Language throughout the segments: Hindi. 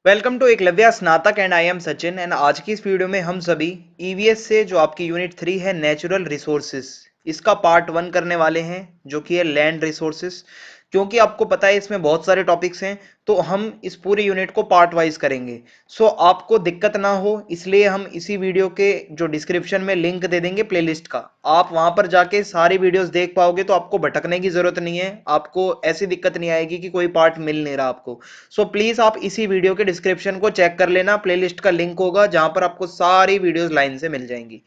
वेलकम टू एकलव्य स्नातक and I am Sachin and आज की इस वीडियो में हम सभी ईवीएस से जो आपकी यूनिट 3 है नेचुरल रिसोर्सेस इसका पार्ट 1 करने वाले हैं जो कि है लैंड रिसोर्सेस। क्योंकि आपको पता है इसमें बहुत सारे टॉपिक्स हैं तो हम इस पूरी यूनिट को पार्ट वाइज करेंगे। सो आपको दिक्कत ना हो इसलिए हम इसी वीडियो के जो डिस्क्रिप्शन में लिंक दे देंगे प्लेलिस्ट का, आप वहां पर जाके सारी वीडियोस देख पाओगे तो आपको भटकने की जरूरत नहीं है, आपको ऐसी दिक्कत नहीं आएगी कि कोई पार्ट मिल नहीं रहा आपको। सो प्लीज आप इसी वीडियो के डिस्क्रिप्शन को चेक कर लेना, प्लेलिस्ट का लिंक होगा जहां पर आपको सारी वीडियोस लाइन से मिल जाएंगी।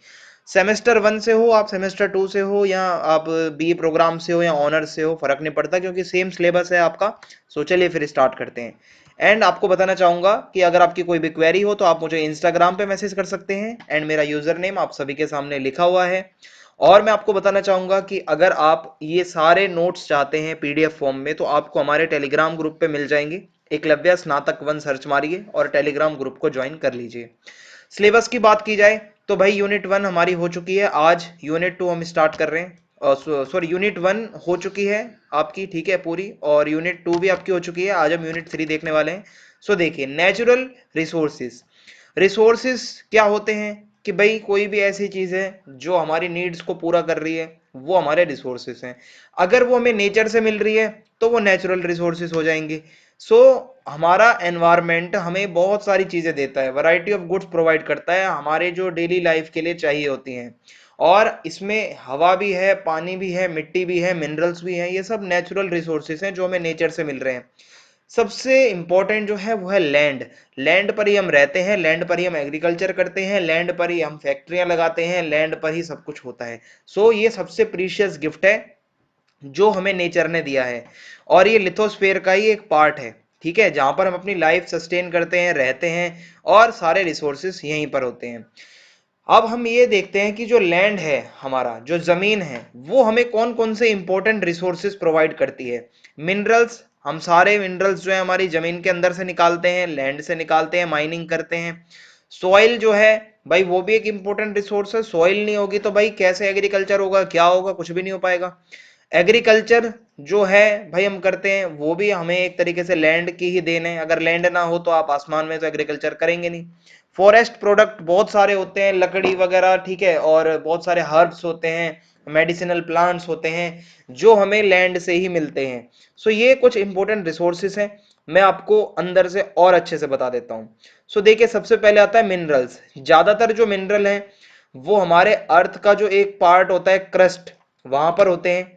सेमेस्टर 1 से हो आप सेमेस्टर 2 से हो या आप बी प्रोग्राम से हो या ऑनर्स से हो, फर्क नहीं पड़ता क्योंकि सेम सिलेबस है आपका। सो चलिए फिर स्टार्ट करते हैं। एंड आपको बताना चाहूंगा कि अगर आपकी कोई भी क्वेरी हो तो आप मुझे इंस्टाग्राम पे मैसेज कर सकते हैं एंड मेरा यूजर नेम आप सभी के सामने लिखा हुआ है। और मैं आपको बताना चाहूंगा कि अगर आप ये सारे नोट्स चाहते हैं पीडीएफ फॉर्म में तो आपको हमारे टेलीग्राम ग्रुप पे मिल जाएंगे। एकलव्य स्नातक 1 सर्च मारिए और टेलीग्राम ग्रुप को ज्वाइन कर लीजिए। सिलेबस की बात की जाए तो भाई यूनिट 1 हमारी हो चुकी है, आज यूनिट 2 हम स्टार्ट कर रहे हैं। सॉरी यूनिट 1 हो चुकी है आपकी, ठीक है पूरी, और यूनिट 2 भी आपकी हो चुकी है। आज हम यूनिट 3 देखने वाले हैं। सो देखिए नेचुरल रिसोर्सेज। रिसोर्सेज क्या होते हैं कि भाई कोई भी ऐसी चीज है जो हमारी नीड्स को पूरा कर रही है वो हमारे रिसोर्सेज हैं। अगर वो हमें नेचर से मिल रही है तो वो नेचुरल रिसोर्सेज हो जाएंगे। सो हमारा एनवायरमेंट हमें बहुत सारी चीजें देता है, वैरायटी ऑफ गुड्स प्रोवाइड करता है हमारे जो डेली लाइफ के लिए चाहिए होती हैं। और इसमें हवा भी है, पानी भी है, मिट्टी भी है, मिनरल्स भी हैं, ये सब नेचुरल रिसोर्सेज हैं जो हमें नेचर से मिल रहे हैं। सबसे इंपॉर्टेंट जो है वो है लैंड। लैंड पर ही हम रहते हैं, लैंड पर ही हम एग्रीकल्चर करते हैं, लैंड पर ही हम फैक्ट्रियां लगाते हैं, लैंड पर ही सब कुछ होता है। सो ये सबसे प्रीशियस गिफ्ट है जो हमें नेचर ने दिया है। और ये लिथोस्फेयर का ही एक पार्ट है, ठीक है, जहां पर हम अपनी लाइफ सस्टेन करते हैं, रहते हैं और सारे रिसोर्सेस यहीं पर होते हैं। अब हम ये देखते हैं कि जो लैंड है हमारा, जो जमीन है, वो हमें कौन कौन से इंपॉर्टेंट रिसोर्सेज प्रोवाइड करती है। मिनरल्स, हम सारे मिनरल्स जो है हमारी जमीन के अंदर से निकालते हैं, लैंड से निकालते हैं, माइनिंग करते हैं। सॉइल जो है भाई वो भी एक इंपॉर्टेंट रिसोर्स है, सॉइल नहीं होगी तो भाई कैसे एग्रीकल्चर होगा, क्या होगा, कुछ भी नहीं हो पाएगा। एग्रीकल्चर जो है भाई हम करते हैं वो भी हमें एक तरीके से लैंड की ही देन है, अगर लैंड ना हो तो आप आसमान में तो एग्रीकल्चर करेंगे नहीं। फॉरेस्ट प्रोडक्ट बहुत सारे होते हैं, लकड़ी वगैरह, ठीक है, और बहुत सारे हर्ब्स होते हैं, मेडिसिनल प्लांट्स होते हैं जो हमें लैंड से ही मिलते हैं। सो ये कुछ इंपॉर्टेंट रिसोर्सेस हैं, मैं आपको अंदर से और अच्छे से बता देता हूँ। सो देखिए सबसे पहले आता है मिनरल्स। ज्यादातर जो मिनरल हैं वो हमारे अर्थ का जो एक पार्ट होता है क्रस्ट, वहां पर होते हैं।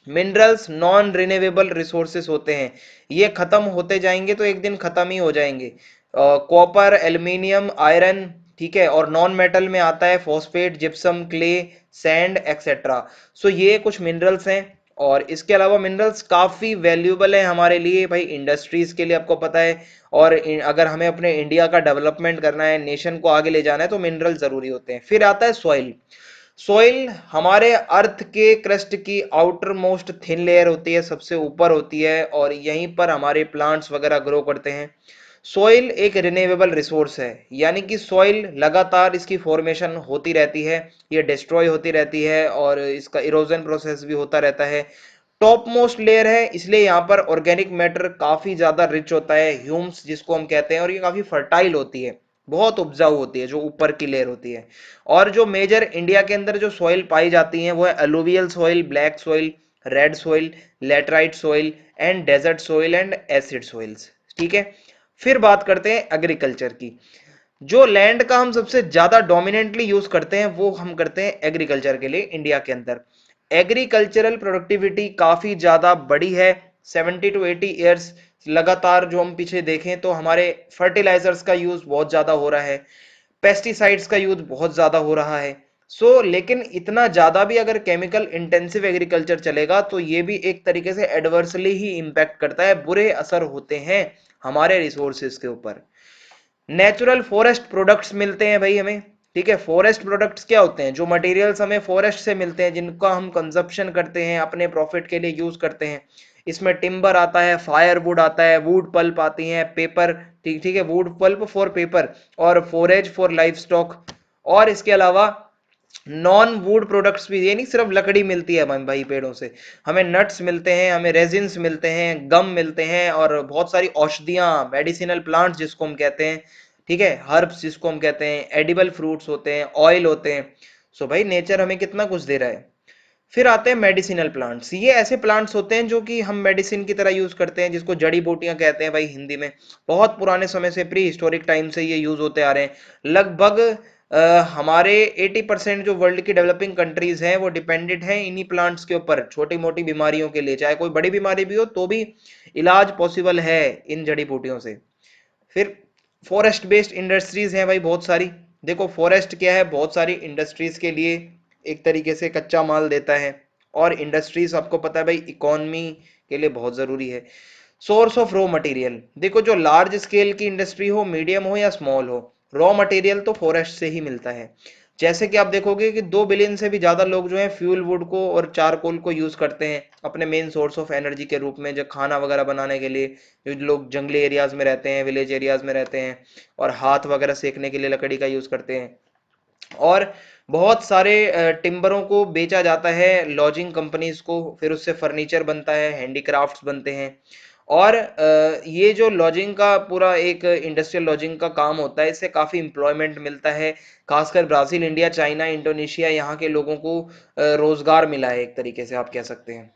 मिनरल्स नॉन रिन्यूएबल रिसोर्सेस होते हैं, ये खत्म होते जाएंगे तो एक दिन खत्म ही हो जाएंगे। कॉपर, एल्यूमिनियम, आयरन, ठीक है, और नॉन मेटल में आता है phosphate, gypsum, clay, sand etcetera. So ये कुछ मिनरल्स हैं। और इसके अलावा मिनरल्स काफी वैल्यूएबल है हमारे लिए भाई, इंडस्ट्रीज के लिए, आपको पता है। और अगर हमें अपने इंडिया का डेवलपमेंट करना है, नेशन को आगे ले जाना है तो मिनरल जरूरी होते हैं। फिर आता है सॉइल। सोइल हमारे अर्थ के क्रस्ट की आउटर मोस्ट थिन लेयर होती है, सबसे ऊपर होती है, और यहीं पर हमारे प्लांट्स वगैरह ग्रो करते हैं। सोइल एक रिन्यूएबल रिसोर्स है, यानी कि सोइल लगातार इसकी फॉर्मेशन होती रहती है, ये डिस्ट्रॉय होती रहती है और इसका इरोजन प्रोसेस भी होता रहता है। टॉप मोस्ट लेयर है इसलिए यहाँ पर ऑर्गेनिक मैटर काफी ज्यादा रिच होता है, ह्यूम्स जिसको हम कहते हैं, और ये काफी फर्टाइल होती है, बहुत उपजाऊ होती है जो ऊपर की लेयर होती है। और जो मेजर इंडिया के अंदर जो सॉइल पाई जाती है वो है alluvial soil, black soil, red soil, laterite soil and desert soil and acid soils, ठीक है। फिर बात करते हैं एग्रीकल्चर की। जो लैंड का हम सबसे ज्यादा डोमिनेंटली यूज करते हैं वो हम करते हैं एग्रीकल्चर के लिए इंडिया के अंदर। एग्रीकल्चरल प्रोडक्टिविटी काफी ज्यादा बड़ी है, 70 to 80 ईयर्स लगातार जो हम पीछे देखें तो हमारे फर्टिलाइजर्स का यूज बहुत ज्यादा हो रहा है, पेस्टिसाइड्स का यूज बहुत ज्यादा हो रहा है। लेकिन इतना ज्यादा भी अगर केमिकल इंटेंसिव एग्रीकल्चर चलेगा तो ये भी एक तरीके से एडवर्सली ही इंपैक्ट करता है, बुरे असर होते हैं हमारे रिसोर्सेज के ऊपर। नेचुरल फॉरेस्ट प्रोडक्ट्स मिलते हैं भाई हमें, ठीक है। फॉरेस्ट प्रोडक्ट्स क्या होते हैं, जो मटेरियल्स हमें फॉरेस्ट से मिलते हैं जिनका हम कंजप्शन करते हैं, अपने प्रॉफिट के लिए यूज करते हैं। इसमें टिम्बर आता है, फायरवुड आता है, वुड पल्प आती है, पेपर, ठीक ठीक है, वुड पल्प फॉर पेपर और फोरेज फॉर लाइफ स्टॉक। और इसके अलावा नॉन वुड प्रोडक्ट्स भी, ये नहीं सिर्फ लकड़ी मिलती है हमें भाई पेड़ों से, हमें नट्स मिलते हैं, हमें रेजिन्स मिलते हैं, गम मिलते हैं, और बहुत सारी औषधियां, मेडिसिनल प्लांट्स जिसको हम कहते हैं, ठीक है, हर्ब्स जिसको हम कहते हैं, एडिबल फ्रूट्स होते हैं, ऑयल होते हैं। सो भाई नेचर हमें कितना कुछ दे रहा है। फिर आते हैं मेडिसिनल प्लांट्स। ये ऐसे प्लांट्स होते हैं जो कि हम मेडिसिन की तरह यूज करते हैं, जिसको जड़ी बूटियां कहते हैं भाई हिंदी में। बहुत पुराने समय से, प्री हिस्टोरिक टाइम से ये यूज होते आ रहे हैं। लगभग हमारे 80% जो वर्ल्ड की डेवलपिंग कंट्रीज हैं वो डिपेंडेंट हैं इन्हीं प्लांट्स के ऊपर, छोटी मोटी बीमारियों के लिए, चाहे कोई बड़ी बीमारी भी हो तो भी इलाज पॉसिबल है इन जड़ी बूटियों से। फिर फॉरेस्ट बेस्ड इंडस्ट्रीज हैं भाई बहुत सारी। देखो फॉरेस्ट क्या है, बहुत सारी इंडस्ट्रीज के लिए एक तरीके से कच्चा माल देता है, और इंडस्ट्रीज आपको पता है भाई इकोनॉमी के लिए बहुत जरूरी है। सोर्स ऑफ रॉ मटेरियल, देखो जो लार्ज स्केल की इंडस्ट्री हो, मीडियम हो या स्मॉल हो, रॉ मटेरियल तो फॉरेस्ट से ही मिलता है। जैसे कि आप देखोगे कि 2 बिलियन से भी ज्यादा लोग जो है फ्यूल वुड को और चारकोल को यूज करते हैं अपने मेन सोर्स ऑफ एनर्जी के रूप में, जो खाना वगैरह बनाने के लिए। जो लोग जंगली एरियाज में रहते हैं, विलेज एरियाज में रहते हैं, और हाथ वगैरह सेकने के लिए लकड़ी का यूज करते हैं। और बहुत सारे टिम्बरों को बेचा जाता है लॉजिंग कंपनीज को, फिर उससे फर्नीचर बनता है, हैंडीक्राफ्ट्स बनते हैं। और ये जो लॉजिंग का पूरा एक इंडस्ट्रियल लॉजिंग का काम होता है, इससे काफी एम्प्लॉयमेंट मिलता है। खासकर ब्राजील, इंडिया, चाइना, इंडोनेशिया, यहाँ के लोगों को रोजगार मिला है एक तरीके से आप कह सकते हैं।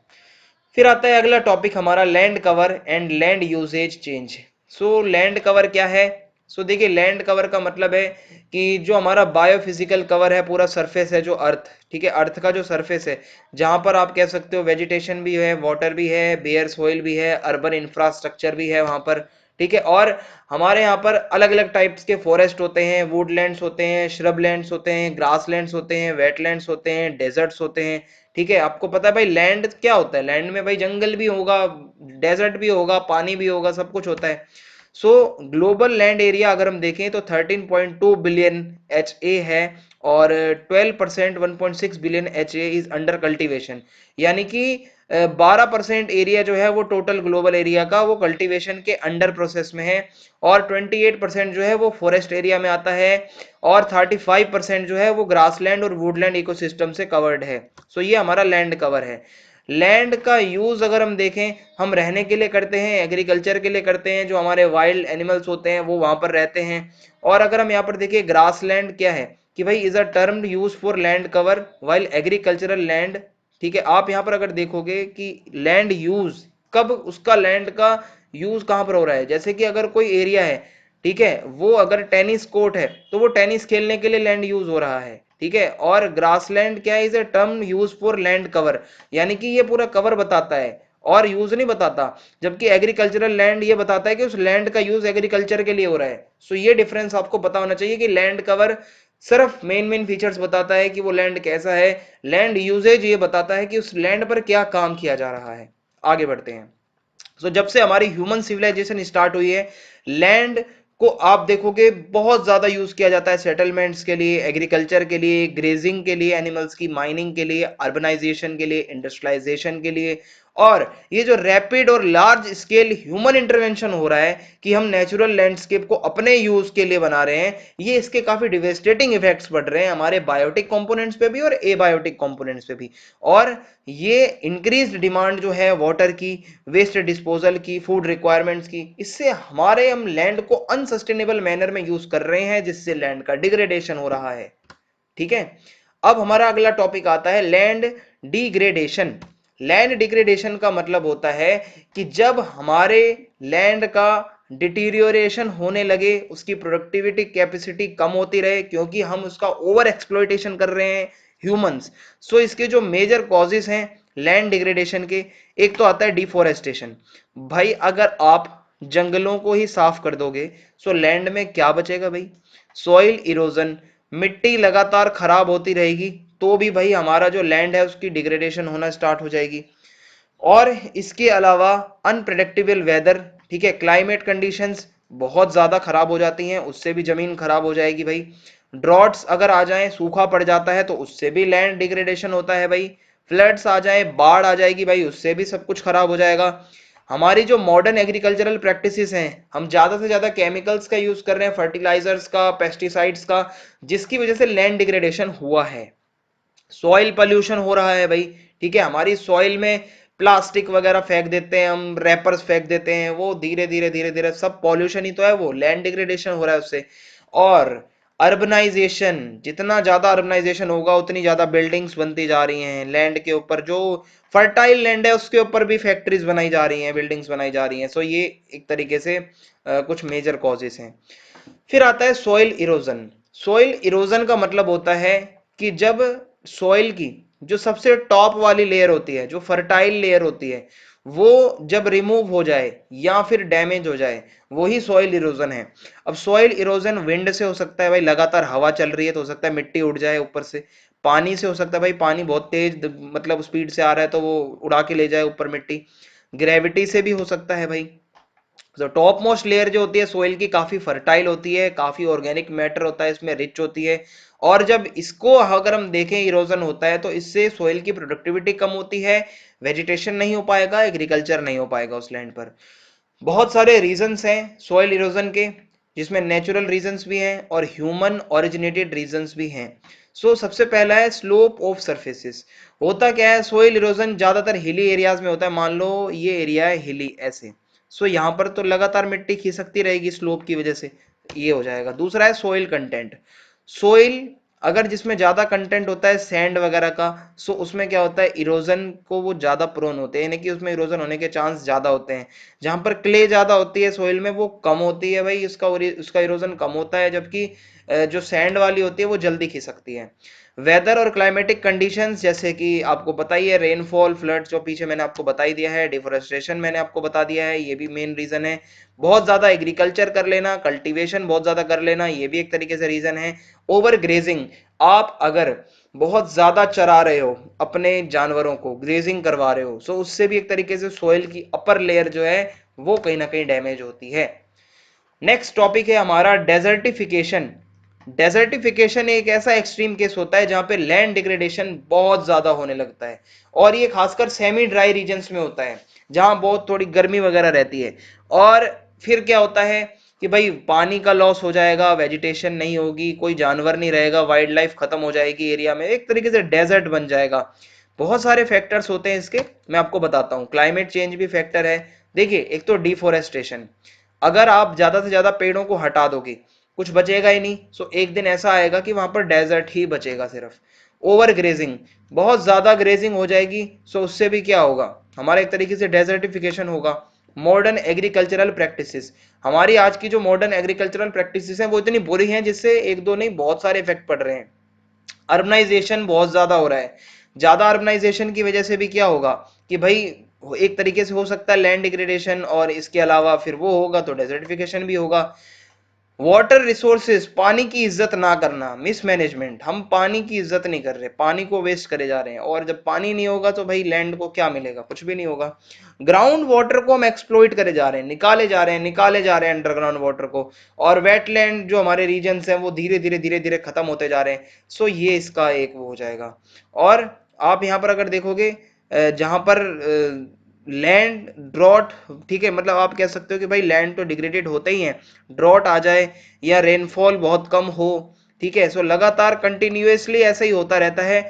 फिर आता है अगला टॉपिक हमारा, land cover and land uses change. So land cover क्या है? सो देखिए लैंड कवर का मतलब है कि जो हमारा बायोफिजिकल कवर है, पूरा सरफेस है जो अर्थ, ठीक है, अर्थ का जो सरफेस है, जहां पर आप कह सकते हो वेजिटेशन भी है, वाटर भी है, बेयर सोइल भी है, अर्बन इंफ्रास्ट्रक्चर भी है वहां पर, ठीक है। और हमारे यहाँ पर अलग अलग टाइप्स के फॉरेस्ट होते हैं, वुडलैंड्स होते हैं, श्रबलैंड्स होते हैं, ग्रासलैंड्स होते हैं, वेटलैंड्स होते हैं, डेजर्ट्स होते हैं, ठीक है। आपको पता है भाई लैंड क्या होता है? लैंड में भाई जंगल भी होगा, डेजर्ट भी होगा, पानी भी होगा, सब कुछ होता है। सो ग्लोबल लैंड एरिया अगर हम देखें तो 13.2 बिलियन एच ए है, और 12% 1.6 billion H A is under cultivation. यानी कि 12% एरिया जो है वो टोटल ग्लोबल एरिया का, वो कल्टीवेशन के अंडर प्रोसेस में है, और 28% जो है वो फॉरेस्ट एरिया में आता है, और 35% जो है वो ग्रासलैंड और वुडलैंड इकोसिस्टम से कवर्ड है। सो ये हमारा लैंड कवर है। लैंड का यूज अगर हम देखें, हम रहने के लिए करते हैं, एग्रीकल्चर के लिए करते हैं, जो हमारे वाइल्ड एनिमल्स होते हैं वो वहां पर रहते हैं। और अगर हम यहाँ पर देखिए ग्रासलैंड क्या है, कि भाई is a term use for land cover while agricultural land, ठीक है। आप यहाँ पर अगर देखोगे कि लैंड यूज, कब उसका लैंड का यूज कहां पर हो रहा है, जैसे कि अगर कोई एरिया है, ठीक है, वो अगर टेनिस कोर्ट है तो वो टेनिस खेलने के लिए लैंड यूज हो रहा है, ठीक है। और ग्रासलैंड क्या है, is a term use for land cover, यानी कि ये पूरा कवर बताता है और यूज नहीं बताता। जबकि एग्रीकल्चरल लैंड ये बताता है कि उस लैंड का यूज एग्रीकल्चर के लिए हो रहा है। सो ये डिफरेंस आपको पता होना चाहिए कि लैंड कवर सिर्फ मेन मेन फीचर्स बताता है कि वो लैंड कैसा है, लैंड यूजेज ये बताता है कि उस लैंड पर क्या काम किया जा रहा है। आगे बढ़ते हैं। सो जब से हमारी ह्यूमन सिविलाइजेशन स्टार्ट हुई है, लैंड को आप देखोगे बहुत ज्यादा यूज किया जाता है सेटलमेंट्स के लिए, एग्रीकल्चर के लिए, ग्रेजिंग के लिए एनिमल्स की, माइनिंग के लिए, अर्बनाइजेशन के लिए, इंडस्ट्रियलाइजेशन के लिए। और ये जो रैपिड और लार्ज स्केल ह्यूमन इंटरवेंशन हो रहा है कि हम नेचुरल लैंडस्केप को अपने यूज के लिए बना रहे हैं, ये इसके काफी डिवेस्टेटिंग इफेक्ट्स पड़ रहे हैं हमारे बायोटिक कंपोनेंट्स पे भी और एबायोटिक कंपोनेंट्स पे भी। और ये इंक्रीज्ड डिमांड जो है वाटर की, वेस्ट डिस्पोजल की, फूड रिक्वायरमेंट्स की, इससे हमारे हम लैंड को अनसस्टेनेबल मैनर में यूज कर रहे हैं, जिससे लैंड का डिग्रेडेशन हो रहा है, ठीक है। अब हमारा अगला टॉपिक आता है लैंड डिग्रेडेशन। लैंड डिग्रेडेशन का मतलब होता है कि जब हमारे लैंड का डिटीरियोरेशन होने लगे, उसकी प्रोडक्टिविटी कैपेसिटी कम होती रहे, क्योंकि हम उसका ओवर एक्सप्लॉइटेशन कर रहे हैं ह्यूमंस। सो इसके जो मेजर कॉजेस हैं लैंड डिग्रेडेशन के, एक तो आता है डिफोरेस्टेशन। भाई अगर आप जंगलों को ही साफ कर दोगे सो लैंड में क्या बचेगा भाई? सॉइल इरोजन, मिट्टी लगातार खराब होती रहेगी तो भी भाई हमारा जो लैंड है उसकी डिग्रेडेशन होना स्टार्ट हो जाएगी। और इसके अलावा अनप्रेडिक्टेबल वेदर, ठीक है, क्लाइमेट कंडीशंस बहुत ज्यादा खराब हो जाती हैं, उससे भी जमीन खराब हो जाएगी भाई। ड्रॉट्स अगर आ जाएं, सूखा पड़ जाता है तो उससे भी लैंड डिग्रेडेशन होता है भाई। फ्लड्स आ जाए, बाढ़ आ जाएगी भाई, उससे भी सब कुछ खराब हो जाएगा। हमारी जो मॉडर्न एग्रीकल्चरल प्रैक्टिसेस हैं, हम ज्यादा से ज्यादा केमिकल्स का यूज कर रहे हैं, फर्टिलाइजर्स का, पेस्टिसाइड्स का, जिसकी वजह से लैंड डिग्रेडेशन हुआ है। सॉइल पोल्यूशन हो रहा है भाई, ठीक है, हमारी सॉइल में प्लास्टिक वगैरह फेंक देते हैं हम, रैपर्स फेंक देते हैं, वो धीरे धीरे धीरे धीरे सब पॉल्यूशन ही तो है, वो लैंड डिग्रेडेशन हो रहा है उससे। और अर्बनाइजेशन, जितना ज्यादा अर्बनाइजेशन होगा उतनी ज्यादा बिल्डिंग्स बनती जा रही हैं लैंड के ऊपर, जो फर्टाइल लैंड है उसके ऊपर भी फैक्ट्रीज बनाई जा रही हैं, बिल्डिंग्स बनाई जा रही हैं। सो ये एक तरीके से कुछ मेजर कॉजेस हैं। फिर आता है सॉइल इरोजन। सॉइल इरोजन का मतलब होता है कि जब सॉइल की जो सबसे टॉप वाली लेयर होती है, जो फर्टाइल लेयर होती है, वो जब रिमूव हो जाए या फिर डैमेज हो जाए, वही सॉइल इरोजन है। अब सॉइल इरोजन विंड से हो सकता है भाई, लगातार हवा चल रही है तो हो सकता है मिट्टी उड़ जाए ऊपर से। पानी से हो सकता है भाई, पानी बहुत तेज मतलब स्पीड से आ रहा है तो वो उड़ा के ले जाए ऊपर मिट्टी। ग्रेविटी से भी हो सकता है भाई। तो टॉप मोस्ट लेयर जो होती है सोइल की, काफी फर्टाइल होती है, काफी ऑर्गेनिक मैटर होता है इसमें, रिच होती है। और जब इसको अगर हम देखें इरोजन होता है तो इससे सोइल की प्रोडक्टिविटी कम होती है, वेजिटेशन नहीं हो पाएगा, एग्रीकल्चर नहीं हो पाएगा उस लैंड पर। बहुत सारे रीजंस हैं सॉइल इरोजन के, जिसमें नेचुरल रीजंस भी हैं और ह्यूमन ओरिजिनेटेड रीजंस भी हैं। सबसे पहला है स्लोप ऑफ सरफेसेस। होता क्या है, सोइल इरोजन ज्यादातर हिली एरियाज में होता है। मान लो ये एरिया है हिली ऐसे, यहाँ पर तो लगातार मिट्टी खिसकती रहेगी स्लोप की वजह से, ये हो जाएगा। दूसरा है सोइल कंटेंट। सोइल अगर जिसमें ज्यादा कंटेंट होता है सैंड वगैरह का, उसमें क्या होता है, इरोजन को वो ज्यादा प्रोन होते हैं, यानी कि उसमें इरोजन होने के चांस ज्यादा होते हैं। जहां पर क्ले ज्यादा होती है सोइल में, वो कम होती है भाई, उसका इरोजन कम होता है, जबकि जो सैंड वाली होती है वो जल्दी खिसकती है। वेदर और क्लाइमेटिक कंडीशंस, जैसे कि आपको पता ही है, रेनफॉल, फ्लड जो पीछे मैंने आपको बता ही दिया है, डिफोरेस्टेशन मैंने आपको बता दिया है, ये भी मेन रीजन है। बहुत ज्यादा एग्रीकल्चर कर लेना, कल्टीवेशन बहुत ज्यादा कर लेना, ये भी एक तरीके से रीजन है। ओवर ग्रेजिंग, आप अगर बहुत ज्यादा चरा रहे हो अपने जानवरों को, ग्रेजिंग करवा रहे हो, उससे भी एक तरीके से सोइल की अपर लेयर जो है वो कहीं ना कहीं डैमेज होती है। नेक्स्ट टॉपिक है हमारा डेजर्टिफिकेशन। डेजर्टिफिकेशन एक ऐसा एक्सट्रीम केस होता है जहां पे लैंड डिग्रेडेशन बहुत ज्यादा होने लगता है, और ये खासकर सेमी ड्राई रीजन्स में होता है, जहां बहुत थोड़ी गर्मी वगैरह रहती है। और फिर क्या होता है कि भाई पानी का लॉस हो जाएगा, वेजिटेशन नहीं होगी, कोई जानवर नहीं रहेगा, वाइल्ड लाइफ खत्म हो जाएगी एरिया में, एक तरीके से डेजर्ट बन जाएगा। बहुत सारे फैक्टर्स होते हैं इसके, मैं आपको बताता हूँ। क्लाइमेट चेंज भी फैक्टर है। देखिए, एक तो डिफोरेस्टेशन, अगर आप ज्यादा से ज्यादा पेड़ों को हटा दोगे, कुछ बचेगा ही नहीं। एक दिन ऐसा आएगा कि वहां पर डेजर्ट ही बचेगा सिर्फ। ओवर ग्रेजिंग, बहुत ज्यादा ग्रेजिंग हो जाएगी, उससे भी क्या होगा, हमारा एक तरीके से डेजर्टिफिकेशन होगा। मॉडर्न एग्रीकल्चरल प्रैक्टिसेस, हमारी आज की जो मॉडर्न एग्रीकल्चरल प्रैक्टिसेस हैं वो इतनी बुरी हैं जिससे एक दो नहीं बहुत सारे इफेक्ट पड़ रहे हैं। अर्बनाइजेशन बहुत ज्यादा हो रहा है। ज्यादा अर्बनाइजेशन की वजह से भी क्या होगा कि भाई एक तरीके से हो सकता है लैंड डिग्रेडेशन, और इसके अलावा फिर वो होगा तो डेजर्टिफिकेशन भी होगा। वाटर रिसोर्सेज, पानी की इज्जत ना करना, मिसमैनेजमेंट, हम पानी की इज्जत नहीं कर रहे, पानी को वेस्ट करे जा रहे हैं, और जब पानी नहीं होगा तो भाई लैंड को क्या मिलेगा, कुछ भी नहीं होगा। ग्राउंड वाटर को हम एक्सप्लॉइट करे जा रहे हैं, निकाले जा रहे हैं, निकाले जा रहे हैं अंडरग्राउंड वाटर को, और वेटलैंड जो हमारे रीजन्स हैं वो धीरे धीरे खत्म होते जा रहे हैं। ये इसका एक वो हो जाएगा। और आप यहाँ पर अगर देखोगे, जहां पर लैंड ड्रॉट, ठीक है, मतलब आप कह सकते हो कि भाई लैंड तो डिग्रेडेड होते ही है, ड्रॉट आ जाए या रेनफॉल बहुत कम हो, ठीक है, लगातार कंटिन्यूअसली ऐसा ही होता रहता है।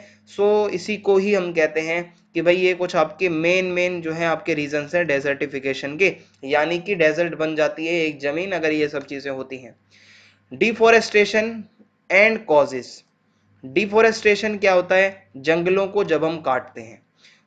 इसी को ही हम कहते हैं कि भाई ये कुछ आपके मेन मेन जो है आपके रीजंस हैं डेजर्टिफिकेशन के, यानी कि डेजर्ट बन जाती है एक जमीन अगर ये सब चीजें होती हैं। Deforestation and causes. डिफोरेस्टेशन क्या होता है, जंगलों को जब हम काटते हैं।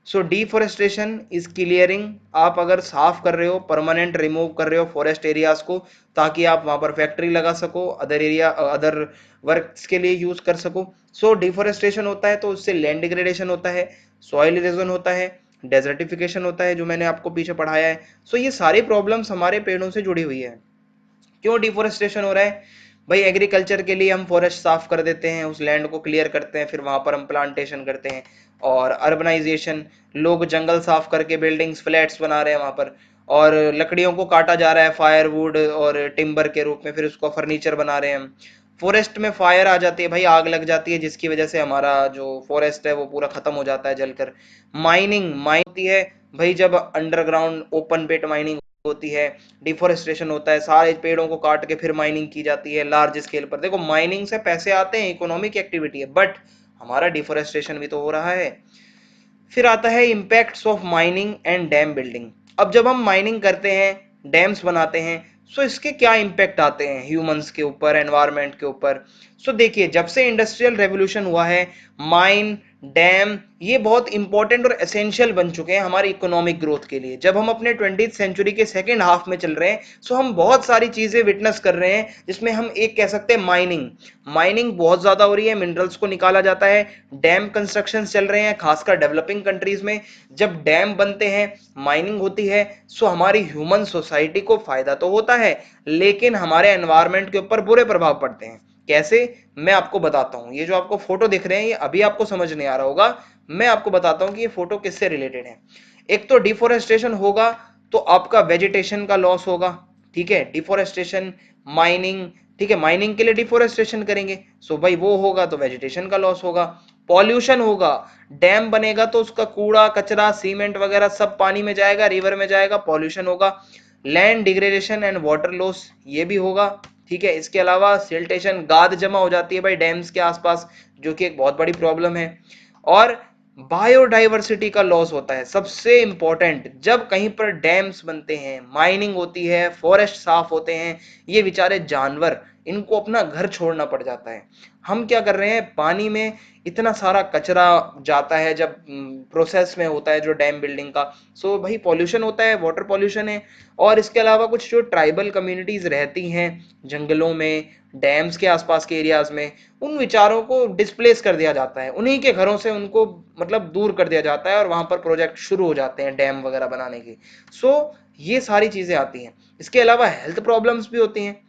डिफोरेस्टेशन इज क्लियरिंग, आप अगर साफ कर रहे हो, परमानेंट रिमूव कर रहे हो फॉरेस्ट एरियाज को, ताकि आप वहां पर फैक्ट्री लगा सको, अदर एरिया अदर वर्क्स के लिए यूज कर सको। डिफोरेस्टेशन होता है तो उससे लैंड डिग्रेडेशन होता है, सॉइल इरोजन होता है, डेजर्टिफिकेशन होता है जो मैंने आपको पीछे पढ़ाया है। ये सारी प्रॉब्लम्स हमारे पेड़ों से जुड़ी हुई है। क्यों डिफोरेस्टेशन हो रहा है भाई, एग्रीकल्चर के लिए हम फॉरेस्ट साफ कर देते हैं, उस लैंड को क्लियर करते हैं, फिर वहां पर हम प्लांटेशन करते हैं। और अर्बनाइजेशन, लोग जंगल साफ करके बिल्डिंग्स फ्लैट्स बना रहे हैं वहां पर, और लकड़ियों को काटा जा रहा है फायरवुड और टिम्बर के रूप में, फिर उसको फर्नीचर बना रहे हैं हम। फॉरेस्ट में फायर आ जाती है भाई, आग लग जाती है, जिसकी वजह से हमारा जो फॉरेस्ट है वो पूरा खत्म हो जाता है जलकर। माइनिंग होती है भाई, जब अंडरग्राउंड ओपन पेट माइनिंग होती है, डिफोरेस्टेशन होता है, सारे पेड़ों को काट के फिर माइनिंग की जाती है लार्ज स्केल पर। देखो, माइनिंग से पैसे आते हैं, इकोनॉमिक एक्टिविटी है, बट हमारा डिफोरेस्टेशन भी तो हो रहा है। फिर आता है impacts of mining and dam building. अब जब हम माइनिंग करते हैं, डैम्स बनाते हैं, सो इसके क्या इम्पैक्ट आते हैं ह्यूमंस के ऊपर, एनवायरनमेंट के ऊपर। सो देखिए, जब से इंडस्ट्रियल रेवोल्यूशन हुआ है, माइन, डैम ये बहुत इंपॉर्टेंट और एसेंशियल बन चुके हैं हमारी इकोनॉमिक ग्रोथ के लिए। जब हम अपने 20th सेंचुरी के सेकेंड हाफ में चल रहे हैं, सो हम बहुत सारी चीजें विटनेस कर रहे हैं, जिसमें हम एक कह सकते हैं माइनिंग। माइनिंग बहुत ज्यादा हो रही है, मिनरल्स को निकाला जाता है, डैम कंस्ट्रक्शन चल रहे हैं खासकर डेवलपिंग कंट्रीज में। जब डैम बनते हैं, माइनिंग होती है, सो हमारी ह्यूमन सोसाइटी को फायदा तो होता है, लेकिन हमारे एनवायरनमेंट के ऊपर बुरे प्रभाव पड़ते हैं। कैसे, मैं आपको बताता हूं। ये जो आपको फोटो दिख रहे हैं, ये अभी आपको समझ नहीं आ रहा होगा, मैं आपको बताता हूं कि ये फोटो किससे रिलेटेड है। एक तो डिफोरेस्टेशन होगा तो आपका वेजिटेशन का लॉस होगा, ठीक है, डिफोरेस्टेशन, माइनिंग, ठीक है, माइनिंग के लिए डिफोरेस्टेशन करेंगे, सो भाई वो होगा तो वेजिटेशन का लॉस होगा। पॉल्यूशन होगा, डैम बनेगा तो उसका कूड़ा कचरा सीमेंट वगैरह सब पानी में जाएगा, रिवर में जाएगा, पॉल्यूशन होगा। Land degradation and water loss ये भी होगा, ठीक है। इसके अलावा सिल्टेशन, गाद जमा हो जाती है भाई डैम्स के आसपास, जो कि एक बहुत बड़ी प्रॉब्लम है। और बायोडाइवर्सिटी का लॉस होता है सबसे इंपॉर्टेंट। जब कहीं पर डैम्स बनते हैं, माइनिंग होती है, फॉरेस्ट साफ होते हैं, ये बेचारे जानवर, इनको अपना घर छोड़ना पड़ जाता है। हम क्या कर रहे हैं, पानी में इतना सारा कचरा जाता है जब प्रोसेस में होता है जो डैम बिल्डिंग का, सो भाई पॉल्यूशन होता है, वाटर पॉल्यूशन है। और इसके अलावा कुछ जो ट्राइबल कम्युनिटीज रहती हैं जंगलों में, डैम्स के आसपास के एरियाज में, उन विचारों को डिस्प्लेस कर दिया जाता है, उन्हीं के घरों से उनको मतलब दूर कर दिया जाता है, और वहां पर प्रोजेक्ट शुरू हो जाते हैं डैम वगैरह बनाने के। सो ये सारी चीजें आती हैं। इसके अलावा हेल्थ प्रॉब्लम्स भी होती हैं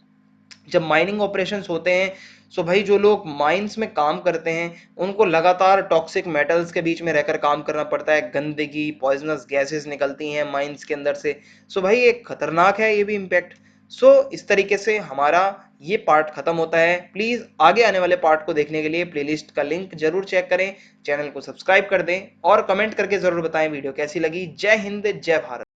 जब माइनिंग ऑपरेशंस होते हैं। सो भाई जो लोग माइंस में काम करते हैं, उनको लगातार टॉक्सिक मेटल्स के बीच में रहकर काम करना पड़ता है, गंदगी, पॉइजनस गैसेस निकलती हैं माइंस के अंदर से। सो भाई एक खतरनाक है ये भी इम्पैक्ट। सो इस तरीके से हमारा ये पार्ट खत्म होता है। प्लीज आगे आने वाले पार्ट को देखने के लिए प्लेलिस्ट का लिंक जरूर चेक करें, चैनल को सब्सक्राइब कर दें और कमेंट करके जरूर बताएं वीडियो कैसी लगी। जय हिंद, जय भारत।